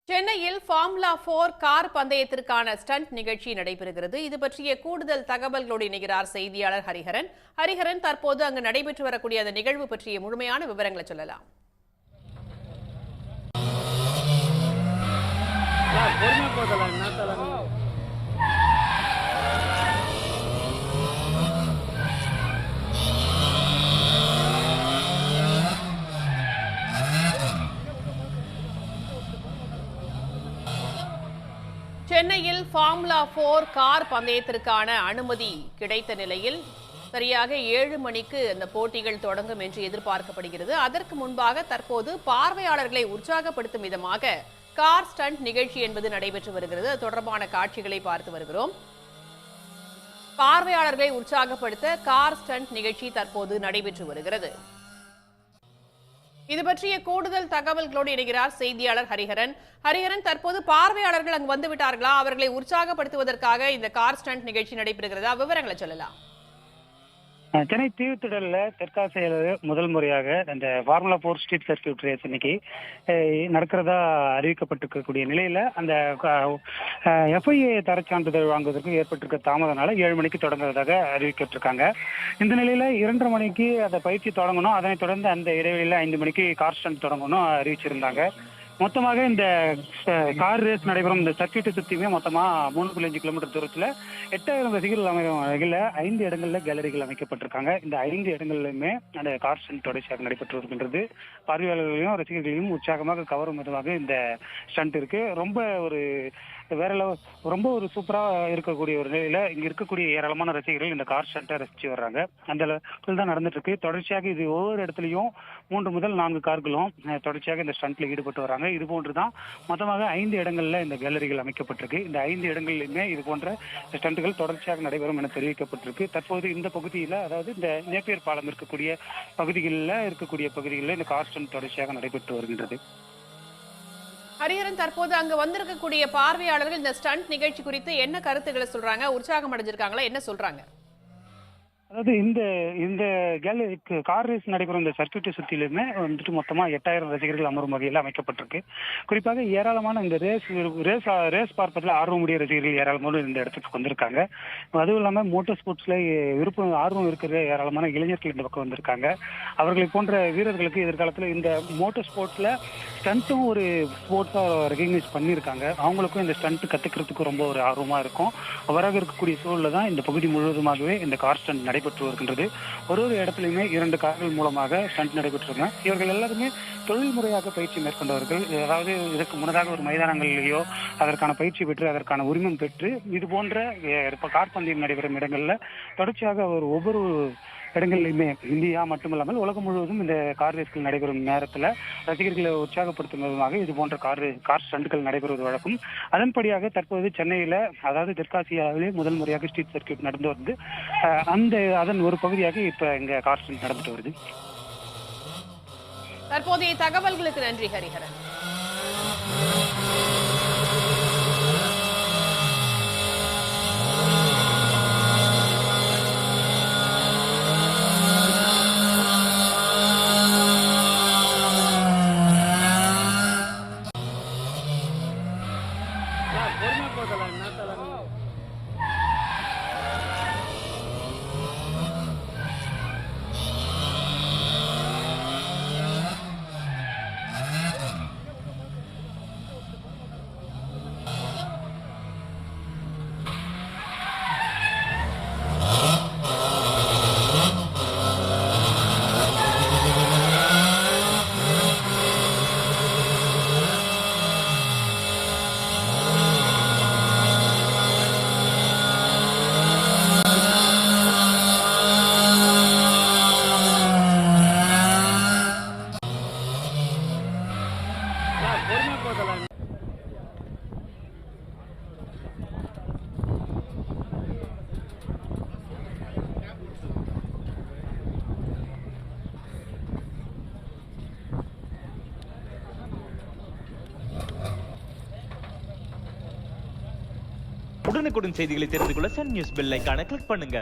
சென்னையில் formula 4 car பந்தயத்திற்கான stunt நிகழ்ச்சி நடைபெறுகிறது. இது பற்றிய கூடுதல் தகவல்களோடு இணைகிறார் செய்தியாளர் ஹரிஹரன். ஹரிஹரன், தற்போது அங்கு நடைபெற்று வரக்கூடிய அந்த நிகழ்வு பற்றிய முழுமையான விவரங்களை சொல்லலாம். சென்னையில் ஃபார்முலா 4 கார் பந்தயத்திற்கான அனுமதி கிடைத்த நிலையில் சரியாக 7 மணிக்கு அந்த போட்டிகள் தொடங்கும் என்று எதிர்பார்க்கப்படுகிறது. அதற்கு முன்பாக தற்போது பார்வையாளர்களை உற்சாகப்படுத்தும் விதமாக கார் ஸ்டண்ட் நிகழ்ச்சி என்பது நடைபெற்று வருகிறது. அது தொடர்பான காட்சிகளை பார்த்து வருகிறோம். பார்வையாளர்களை உற்சாகப்படுத்த கார் ஸ்டண்ட் நிகழ்ச்சி தற்போது நடைபெற்று வருகிறது. இது பற்றிய கூடுதல் தகவல்களோடு இணைகிறார் செய்தியாளர் ஹரிஹரன். ஹரிஹரன், தற்போது பார்வையாளர்கள் அங்கு வந்து விட்டார்களா? அவர்களை உற்சாகப்படுத்துவதற்காக இந்த கார் ஸ்டண்ட் நிகழ்ச்சி நடைபெறுகிறதா? விவரங்களை சொல்லலாம். சென்னை தீவுத்திடல்ல தெற்காசியில முதல் முறையாக இந்த ஃபார்முலா 4 ஸ்ட்ரீட் சர்க்கியூட் ரேஸ் இன்னைக்கு நடக்கிறதா அறிவிக்கப்பட்டிருக்கக்கூடிய நிலையில அந்த எஃப்ஐஏ தரச்சான்றிதழ் வாங்குவதற்கு ஏற்பட்டிருக்க தாமதனால 7 மணிக்கு தொடங்குறதாக அறிவிக்கப்பட்டிருக்காங்க. இந்த நிலையில 2:30 மணிக்கு அந்த பயிற்சி தொடங்கணும். அதனைத் தொடர்ந்து அந்த இடைவெளியில 5 மணிக்கு கார் ஸ்டண்ட் தொடங்கணும் அறிவிச்சிருந்தாங்க. மொத்தமாக இந்த கார் ரேஸ் நடைபெறும் இந்த சர்க்கியூட்டை சுற்றியுமே மொத்தமா 3.5 கிலோமீட்டர் தூரத்துல 8000 ரசிகர்கள் அமைக்கும் வகையில் 5 இடங்கள்ல கேலரிகள் அமைக்கப்பட்டிருக்காங்க. இந்த 5 இடங்கள்லுமே அந்த கார் ஸ்டண்ட் தொடர்ச்சியாக நடைபெற்று வருகின்றது. பார்வையாளர்களையும் ரசிகர்களையும் உற்சாகமாக கவரும் விதமாக இந்த ஸ்டண்ட் இருக்கு. ரொம்ப ஒரு வேற லெவல், ரொம்ப ஒரு சூப்பரா இருக்கக்கூடிய ஒரு நிலையில இங்க இருக்கக்கூடிய ஏராளமான ரசிகர்கள் இந்த கார் ஸ்டண்ட்டை ரசிச்சு வர்றாங்க. அந்த லெவல் தான் நடந்துட்டு இருக்கு. தொடர்ச்சியாக இது ஒவ்வொரு இடத்துலயும் 3 முதல் 4 கார்களும் தொடர்ச்சியாக இந்த ஸ்டண்ட்ல ஈடுபட்டு வராங்க. இது போன்றுதான் மொத்தமாக 5 இடங்கள்ல இந்த கேலரிகள் அமைக்கப்பட்டிருக்கு. இந்த 5 இடங்களிலுமே இது போன்ற ஸ்டண்ட்டுகள் தொடர்ச்சியாக நடைபெறும் என தெரிவிக்கப்பட்டிருக்கு. தற்போது இந்த பகுதியில, அதாவது இந்த நேப்பியர் பாலம் இருக்கக்கூடிய பகுதிகளில் இந்த கார் ஸ்டண்ட் தொடர்ச்சியாக நடைபெற்று வருகின்றது. ஹரிஹரன், தற்போது அங்கு வந்திருக்கக்கூடிய பார்வையாளர்கள் இந்த ஸ்டண்ட் நிகழ்ச்சி குறித்து என்ன கருத்துக்களை சொல்றாங்க? உற்சாகம் அடைஞ்சிருக்காங்களா? என்ன சொல்றாங்க? அதாவது இந்த கேலரிக்கு கார் ரேஸ் நடைபெறும் இந்த சர்க்கியூட்டை சுற்றிலுமே வந்துட்டு மொத்தமா 8000 ரசிகர்கள் அமரும் வகையில் அமைக்கப்பட்டிருக்கு. குறிப்பாக ஏராளமான இந்த ரேஸ் பார்ப்பதில் ஆர்வமுடைய ரசிகர்கள் ஏராளமான இந்த இடத்துக்கு வந்திருக்காங்க. அதுவும் இல்லாம மோட்டார் ஸ்போர்ட்ஸ்ல ஆர்வம் இருக்கிற ஏராளமான இளைஞர்கள் இந்த பக்கம் வந்திருக்காங்க. அவர்களை போன்ற வீரர்களுக்கு எதிர்காலத்தில் இந்த மோட்டார் ஸ்போர்ட்ஸ்ல ஸ்டண்ட்டும் ஒரு ஸ்போர்ட்ஸா ரெகக்னைஸ் பண்ணியிருக்காங்க. அவங்களுக்கும் இந்த ஸ்டண்ட் கத்துக்கிறதுக்கு ரொம்ப ஒரு ஆர்வமா இருக்கும். அவராக இருக்கக்கூடிய சூழல்ல தான் இந்த பகுதி முழுவதுமாகவே இந்த கார் ஸ்டண்ட் நடைபெற்று வருகின்றது. ஒரு இடத்துலையுமே 2 கார்கள் மூலமாக ஸ்டண்ட் நடைபெற்றிருக்காங்க. இவர்கள் எல்லாருமே தொழில் முறையாக பயிற்சி மேற்கொண்டவர்கள். அதாவது இதற்கு முன்னதாக ஒரு மைதானங்களிலேயோ அதற்கான பயிற்சி பெற்று அதற்கான உரிமம் பெற்று இது போன்ற கார் பந்தயம் நடைபெறும் இடங்கள்ல தொடர்ச்சியாக ஒவ்வொரு இடங்களிலுமே இந்தியா மட்டுமல்லாமல் உலகம் முழுவதும் இந்த கார் ரேஸ்கள் நடைபெறும் நேரத்தில் ரசிகர்களை உற்சாகப்படுத்தும் விதமாக இது போன்ற கார் ஸ்டண்ட்கள் நடைபெறுவது வழக்கம். அதன்படியாக தற்போது சென்னையில, அதாவது தெற்காசியாவிலே முதல் முறையாக ஸ்ட்ரீட் சர்க்கியூட் நடந்து வருது. அதன் ஒரு பகுதியாக இப்ப இங்க கார் ஸ்டண்ட் நடந்துட்டு வருது. தற்போதைய தகவல்களுக்கு நன்றி ஹரிஹரன். உடனுக்குடன் செய்திகளை தெரிந்து கொள்ள சன் நியூஸ் பெல் ஐகானை கிளிக் பண்ணுங்க.